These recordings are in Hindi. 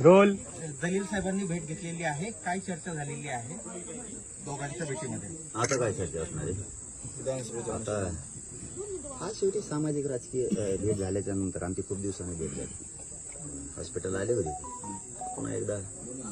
रोल. दलील साहेबांनी भेट घेतलेली आहे, काय चर्चा झालेली आहे दोघांच्या भेटीमध्ये? आता काय चर्चा असणार आहे? आता हा शेवटी सामाजिक राजकीय भेट झाल्याच्या नंतर आमची खूप दिवसांनी भेट झाली. हॉस्पिटल आले होते, पुन्हा एकदा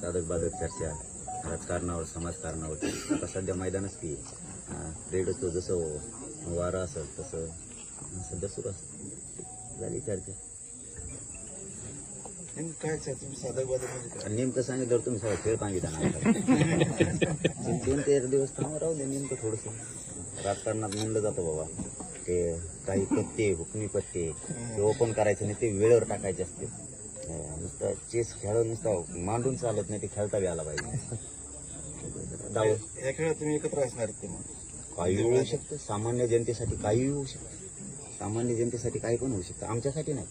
साधक बाधक चर्चा राजकारणावर समाजकारणावर. आता सध्या मैदानच की रेड तो जसं वारा असेल तसं सध्या सुरू असतं. झाली चर्चा. काय चर्चा साधक बाधक नेमकं सांगितलं तुम्ही सगळं खेळ सांगितला ना. 2-3 दिवस थांबा राहू दे. नेमकं थोडंसं राजकारणात म्हणलं जातं बाबा ते काही पत्ते हुकमी पत्ते ते ओपन करायचे नाही, ते वेळेवर टाकायचे असते. नुसतं चेस खेळून नुसतं मांडून चालत नाही, ते खेळता बी आला पाहिजे. या खेळात तुम्ही एकत्र असणार ते काही होऊ शकतं. सामान्य जनतेसाठी काही होऊ शकतं. सामान्य जनतेसाठी काही पण होऊ शकतं. आमच्यासाठी नाही,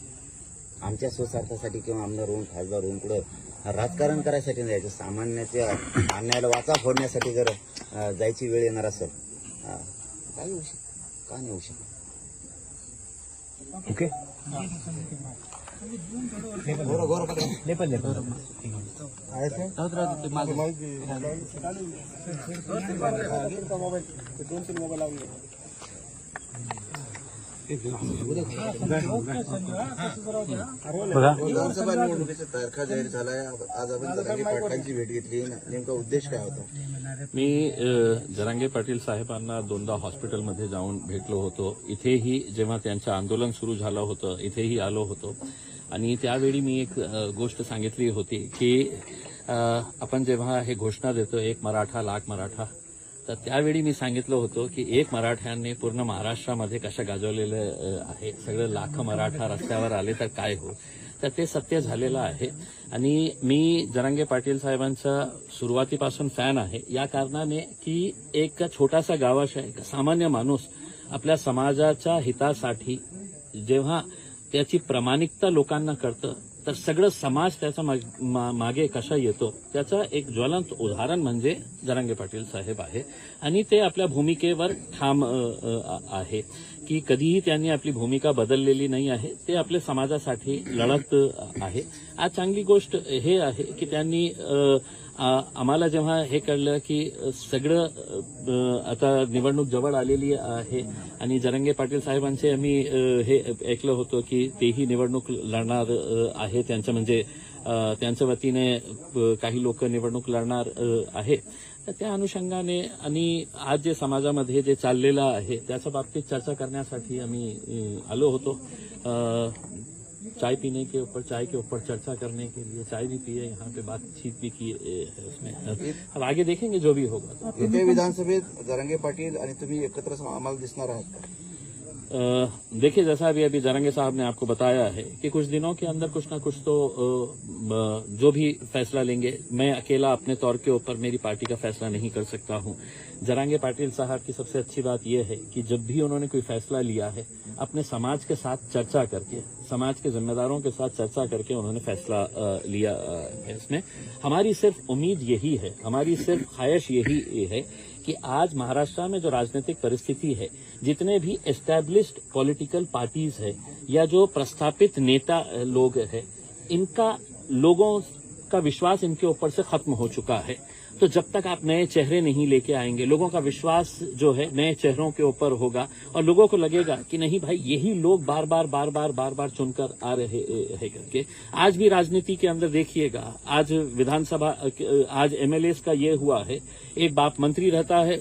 आमच्या स्वस्वार्थासाठी किंवा आमदार होऊन खासदार होऊन कुठं राजकारण करायसाठी नाही जायचं. सामान्याच्या अन्यायाला वाचा फोडण्यासाठी जर जायची वेळ येणार असेल काही होऊ शकतं. का नाही होऊ शकत? ओके. विधानसभा निवडणुकीचा तारखा जाहीर झालाय. आज आपण जरांगे पाटलांची भेट घेतली, नेमका उद्देश काय होता? मी जरांगे पाटील साहेबांना 2दा हॉस्पिटलमध्ये जाऊन भेटलो होतो. इथेही जेव्हा त्यांचं आंदोलन सुरू झालं होतं इथेही आलो होतो आणि त्यावेळी मी एक गोष्ट सांगितली होती की आपण जेव्हा हे घोषणा देतो 1 मराठा लाख मराठा, तर त्यावेळी मी सांगितलं होतं की 1 मराठ्यांनी पूर्ण महाराष्ट्रामध्ये कशा गाजवलेलं आहे. सगळं लाख मराठा रस्त्यावर आले तर काय हो. तर ते सत्य झालेलं आहे आणि मी जरांगे पाटील साहेबांचा सुरुवातीपासून फॅन आहे या कारणाने की एक छोटासा गावाचा एक सामान्य माणूस आपल्या समाजाच्या हितासाठी जेव्हा त्याची प्रामाणिकता लोकांना कळतं तर सगळं समाज त्याचा मागे कसा येतो त्याचा एक ज्वलंत उदाहरण म्हणजे जरांगे पाटील साहेब आहे. आणि ते आपल्या भूमिकेवर ठाम आहे की कधीही त्यांनी आपली भूमिका बदललेली नाही आहे. ते आपल्या समाजासाठी लढत आहे. आज चांगली गोष्ट हे आहे की त्यांनी आम्हाला जेव्हा हे कळलं की सगळं आता निवडणूक जवळ आलेली आहे आणि जरांगे पाटील साहेबांचे आम्ही हे ऐकलं होतं की तेही निवडणूक लढणार आहे. त्यांचं म्हणजे त्यांच्या वतीने काही लोक निवडणूक लढणार आहे. तर त्या अनुषंगाने आणि आज जे समाजामध्ये जे चाललेलं आहे त्याच्या बाबतीत चर्चा करण्यासाठी आम्ही आलो होतो. चाय पीने के ऊपर चाय के ऊपर चर्चा करने के लिए चाय भी पिए, यहाँ पे बातचीत भी की है उसमें. अब आगे देखेंगे जो भी होगा. येत्या विधानसभेत जरांगे पाटील आणि तुम्ही एकत्र आम्हाला दिसणार आहात? देखिए जैसा अभी जरांगे साहब ने आपको बताया है कि कुछ दिनों के अंदर कुछ ना कुछ तो जो भी फैसला लेंगे, मैं अकेला अपने तौर के ऊपर मेरी पार्टी का फैसला नहीं कर सकता हूं. जरांगे पाटिल साहब की सबसे अच्छी बात यह है कि जब भी उन्होंने कोई फैसला लिया है अपने समाज के साथ चर्चा करके, समाज के जिम्मेदारों के साथ चर्चा करके उन्होंने फैसला लिया है. इसमें हमारी सिर्फ उम्मीद यही है, हमारी सिर्फ ख्वाहिश यही है कि आज महाराष्ट्र में जो राजनीतिक परिस्थिति है, जितने भी एस्टैब्लिश्ड पॉलिटिकल पार्टीज है या जो प्रस्थापित नेता लोग है, इनका लोगों का विश्वास इनके ऊपर से खत्म हो चुका है. तो जब तक आप नए चेहरे नहीं लेके आएंगे, लोगों का विश्वास जो है नए चेहरों के ऊपर होगा और लोगों को लगेगा कि नहीं भाई यही लोग बार बार चुनकर आ रहे हैं करके. आज भी राजनीति के अंदर देखिएगा, आज विधानसभा, आज एमएलएस का ये हुआ है, एक बाप मंत्री रहता है,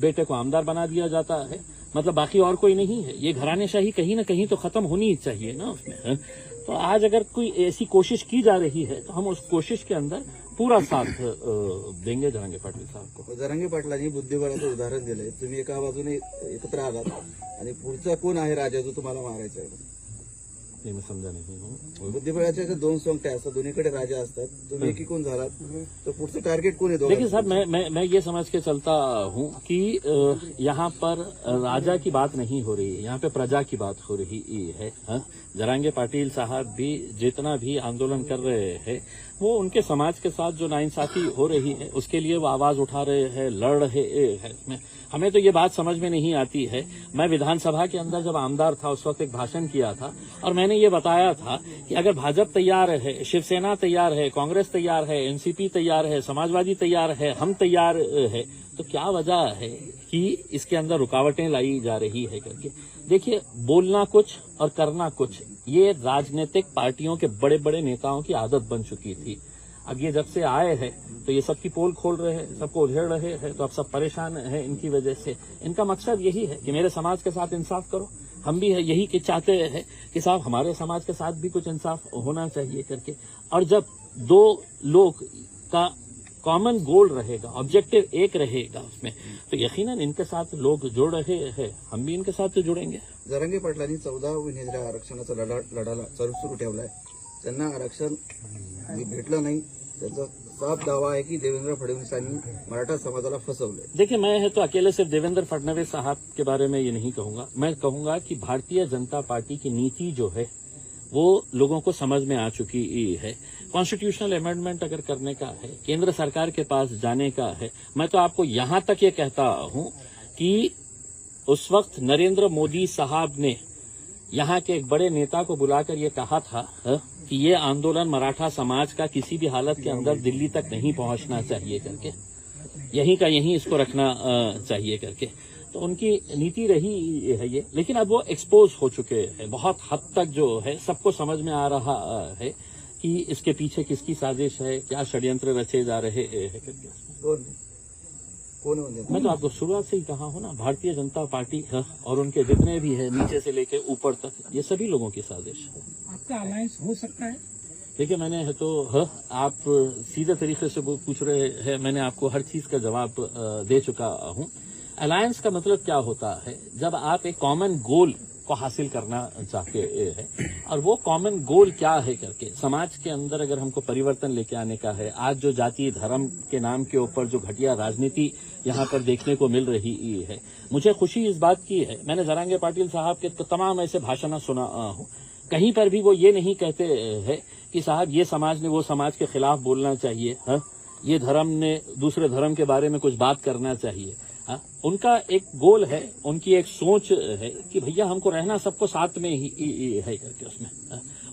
बेटे को आमदार बना दिया जाता है, मतलब बाकी और कोई नहीं है. ये घरानेशाही कहीं ना कहीं तो खत्म होनी ही चाहिए ना उसमें. तो आज अगर कोई ऐसी कोशिश की जा रही है तो हम उस कोशिश के अंदर पूरा साथ देंगे जरांगे पाटील साहब को. जरांगे पाटलांनी बुद्धिबळाचं उदाहरण दिलंय. तुम्ही एका बाजूने एकत्र आलात आणि पुढचा कोण आहे राजा जो तुम्हाला मारायचा आहे? नहीं, मैं समझा नहीं हूँ. बुद्धिबळाच्या 2 सोंगट्या असतात, दोन्हीकडे राजा असतात. तुम्ही एकीकून झालात तर पुढचं टार्गेट कोण आहे? देखिए साहब, मैं ये समझ के चलता हूँ कि यहाँ पर राजा की बात नहीं हो रही है, यहाँ पे प्रजा की बात हो रही है. जरांगे पाटिल साहब भी जितना भी आंदोलन कर रहे हैं वो उनके समाज के साथ जो नाइंसाफी हो रही है उसके लिए वो आवाज उठा रहे हैं, लड़ रहे हैं. हमें तो ये बात समझ में नहीं आती है. मैं विधानसभा के अंदर जब आमदार था उस वक्त एक भाषण किया था और मैंने मैंने ये बताया था कि अगर भाजपा तैयार है, शिवसेना तैयार है, कांग्रेस तैयार है, एनसीपी तैयार है, समाजवादी तैयार है, हम तैयार है, तो क्या वजह है कि इसके अंदर रुकावटें लाई जा रही है करके। देखिए, बोलना कुछ और करना कुछ, ये राजनीतिक पार्टियों के बड़े बड़े नेताओं की आदत बन चुकी थी। अब ये जब से आए हैं तो ये सबकी पोल खोल रहे हैं, सबको उधेड़ रहे हैं, तो अब सब परेशान हैं इनकी वजह से। इनका मकसद यही है कि मेरे समाज के साथ इंसाफ करो, हम भी यही कि चाहते हैं कि साहब हमारे समाज के साथ भी कुछ इंसाफ होना चाहिए करके। और जब दो लोग का कॉमन गोल रहेगा, ऑब्जेक्टिव एक रहेगा उसमें, तो यकीनन इनके साथ लोग जुड़ रहे हैं, हम भी इनके साथ जुड़ेंगे। जरांगे पाटलांनी 14 उमेदवार आरक्षणाचा लढाला सुरू ठेवलाय. त्यांना आरक्षण भेटलं नाही. त्याचा साफ दावा आहे की देवेंद्र फडणवीसांनी मराठा समाजाला फसवलंय. देखिए, मैं तो अकेले सिर्फ देवेंद्र फडणवीस साहब के बारे में ये नहीं कहूंगा, मैं कहूंगा कि भारतीय जनता पार्टी की नीति जो है वो लोगों को समझ में आ चुकी है। कॉन्स्टिट्यूशनल अमेंडमेंट अगर करने का है, केंद्र सरकार के पास जाने का है, मैं तो आपको यहां तक ये कहता हूं कि उस वक्त नरेंद्र मोदी साहब ने यहाँ के एक बड़े नेता को बुलाकर ये कहा था कि ये आंदोलन मराठा समाज का किसी भी हालत के अंदर दिल्ली तक नहीं पहुंचना चाहिए करके, यहीं का यहीं इसको रखना चाहिए करके। तो उनकी नीति रही है ये, लेकिन अब वो एक्सपोज हो चुके हैं बहुत हद तक, जो है सबको समझ में आ रहा है कि इसके पीछे किसकी साजिश है, क्या षड्यंत्र रचे जा रहे हैं करके। मैं तो आपको शुरुआत से ही कहा हूं ना, भारतीय जनता पार्टी और उनके जितने भी है नीचे से लेके ऊपर तक, ये सभी लोगों की साजिश है। आपका अलायंस हो सकता है? देखिए, मैंने है तो आप सीधे तरीके से पूछ रहे हैं, मैंने आपको हर चीज का जवाब दे चुका हूं। अलायंस का मतलब क्या होता है? जब आप एक कॉमन गोल को हासिल करना चाहते हैं, और वो कॉमन गोल क्या है करके, समाज के अंदर अगर हमको परिवर्तन लेके आने का है, आज जो जाति धर्म के नाम के ऊपर जो घटिया राजनीति यहाँ पर देखने को मिल रही है, मुझे खुशी इस बात की है, मैंने जरांगे पाटिल साहब के तमाम ऐसे भाषण सुना हूँ, कहीं पर भी वो ये नहीं कहते हैं कि साहब ये समाज ने वो समाज के खिलाफ बोलना चाहिए, ये धर्म ने दूसरे धर्म के बारे में कुछ बात करना चाहिए। उनका एक गोल है, उनकी एक सोच है कि भैया हमको रहना सबको साथ में ही है करके। उसमें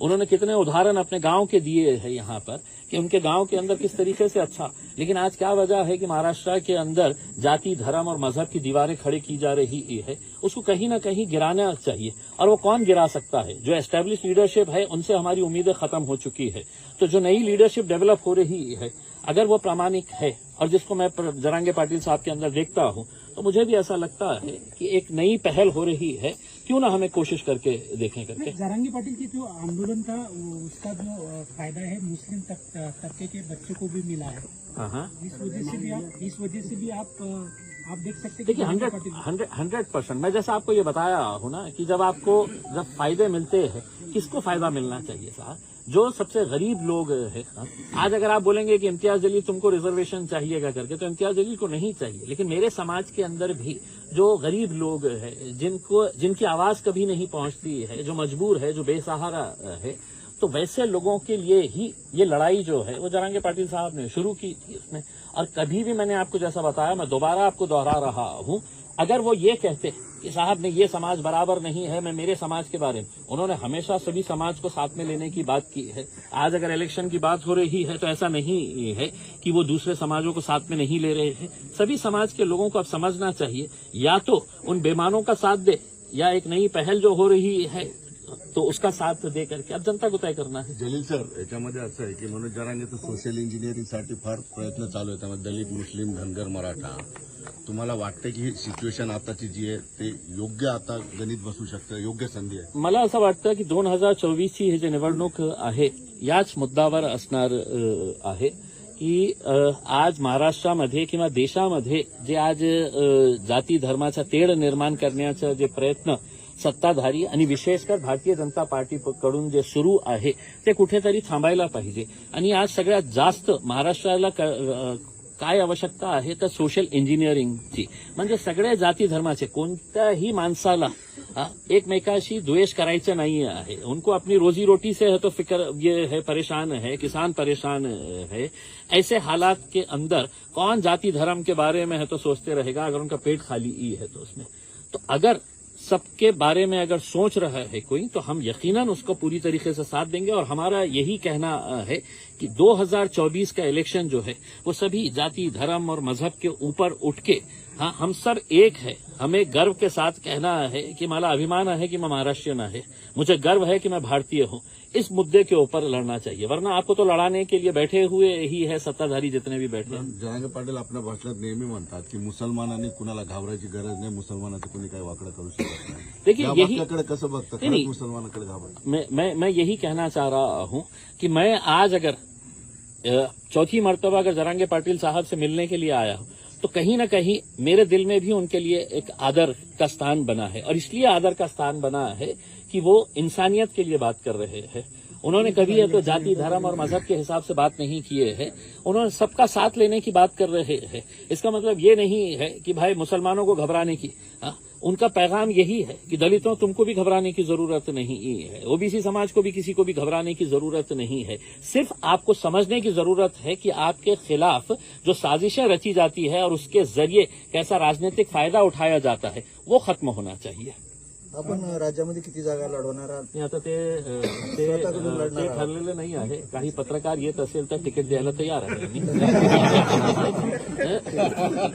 उन्होंने कितने उदाहरण अपने गांव के दिए हैं यहाँ पर कि उनके गांव के अंदर किस तरीके से अच्छा, लेकिन आज क्या वजह है कि महाराष्ट्र के अंदर जाति धर्म और मजहब की दीवारें खड़ी की जा रही है, उसको कहीं ना कहीं गिराना चाहिए। और वो कौन गिरा सकता है? जो एस्टेब्लिश लीडरशिप है उनसे हमारी उम्मीदें खत्म हो चुकी है, तो जो नई लीडरशिप डेवलप हो रही है, अगर वो प्रामाणिक है और जिसको मैं जरांगे पाटिल साहब के अंदर देखता हूं, तो मुझे भी ऐसा लगता है कि एक नई पहल हो रही है, क्यों ना हमें कोशिश करके देखें करके। जरांगे पाटिल के जो आंदोलन था उसका जो फायदा है मुस्लिम तबके के बच्चों को भी मिला है। हाँ, इस वजह से भी आप देख सकते हैं। देखिए, 100% मैं जैसा आपको ये बताया हूं ना कि जब फायदे मिलते हैं, किसको फायदा मिलना चाहिए साहब? जो सबसे गरीब लोग हैं। आज अगर आप बोलेंगे कि इम्तियाज जलील तुमको रिजर्वेशन चाहिएगा करके, तो इम्तियाज जलील को नहीं चाहिए, लेकिन मेरे समाज के अंदर भी जो गरीब लोग हैं, जिनकी आवाज कभी नहीं पहुंचती है, जो मजबूर है, जो बेसहारा है, तो वैसे लोगों के लिए ही ये लड़ाई जो है वो जरांगे पाटिल साहब ने शुरू की थी उसमें। और कभी भी मैंने आपको जैसा बताया, मैं दोबारा आपको दोहरा रहा हूं, अगर वो ये कहते कि साहब ने ये समाज बराबर नहीं है, मैं मेरे समाज के बारे में, उन्होंने हमेशा सभी समाज को साथ में लेने की बात की है। आज अगर इलेक्शन की बात हो रही है तो ऐसा नहीं है कि वो दूसरे समाजों को साथ में नहीं ले रहे हैं। सभी समाज के लोगों को अब समझना चाहिए, या तो उन बेमानों का साथ दे, या एक नई पहल जो हो रही है तो उसका साथ दे करके अब जनता को तय करना है। जलील सर, याच्यामध्ये असं आहे की मनोज जरांगेचं सोशल इंजिनिअरिंगसाठी फार प्रयत्न चालू आहे, त्यामध्ये दलित, मुस्लिम, धनगर, मराठा. तुम्हाला वाटतं की ही सिच्युएशन आताची जी आहे ते योग्य आता गणित बसू शकतं, योग्य संधी आहे? मला असं वाटतं की 2024ची ही जी निवडणूक आहे याच मुद्द्यावर असणार आहे की आज महाराष्ट्रामध्ये किंवा देशामध्ये जे आज जाती धर्माचा तेढ निर्माण करण्याचा जे प्रयत्न सत्ताधारी आणि विशेषकर भारतीय जनता पार्टीकडून जे सुरू आहे ते कुठेतरी थांबायला पाहिजे। आणि आज सगळ्यात जास्त महाराष्ट्राला काय आवश्यकता आहे तर सोशल इंजिनिअरिंगची, म्हणजे सगळ्या जाती धर्माचे कोणत्याही माणसाला एकमेकाशी द्वेष करायचं नहीं है, उनको अपनी रोजी रोटी से है तो फिक्र ये है, परेशान है, किसान परेशान है। ऐसे हालात के अंदर कौन जाति धर्म के बारे में है तो सोचते रहेगा, अगर उनका पेट खाली ही है तो उसमें। तो अगर सबके बारे में अगर सोच रहा है कोई तो हम यकीनन उसको पूरी तरीके से साथ देंगे। और हमारा यही कहना है कि 2024 का इलेक्शन जो है वो सभी जाति, धर्म और मजहब के ऊपर उठ के, हाँ, हम सब एक है। हमें गर्व के साथ कहना है कि मला अभिमान है कि मैं महाराष्ट्रीयन है, मुझे गर्व है कि मैं भारतीय हूँ। इस मुद्दे के ऊपर लड़ना चाहिए, वरना आपको तो लड़ाने के लिए बैठे हुए ही है सत्ताधारी जितने भी बैठे हैं। जरांगे पाटील आपल्या भाषणात नेहमी म्हणतात की मुसलमानांनी कुणाला घाबरायची गरज नाही, मुसलमानाचं कोणी काही वाकडं करू शकत नाही। देखिए, या यही वाक्याकडे कसं बघता, नहीं, खरंच मुसलमानाकडे घाबरता? मैं यही कहना चाह रहा हूं कि मैं आज अगर चौथी मर्तबा अगर जरांगे पाटिल साहब से मिलने के लिए आया हूं तो कहीं न कहीं मेरे दिल में भी उनके लिए एक आदर का स्थान बना है। और इसलिए आदर का स्थान बना है कि वो इंसानियत के लिए बात कर रहे हैं। उन्होंने कभी है तो जाति, धर्म और मजहब के हिसाब से बात नहीं किए हैं। उन्होंने सबका साथ लेने की बात कर रहे हैं। इसका मतलब ये नहीं है कि भाई मुसलमानों को घबराने की, उनका पैगाम यही है कि दलितों, तुमको भी घबराने की जरूरत नहीं है, ओबीसी समाज को भी, किसी को भी घबराने की जरूरत नहीं है। सिर्फ आपको समझने की जरूरत है कि आपके खिलाफ जो साजिशें रची जाती है और उसके जरिए कैसा राजनीतिक फायदा उठाया जाता है वो खत्म होना चाहिए। आपण राज्यामध्ये किती जागा लढवणार आहात? आता ते ठरलेलं नाही आहे। काही पत्रकार येत असेल तर तिकीट द्यायला तयार आहे मी।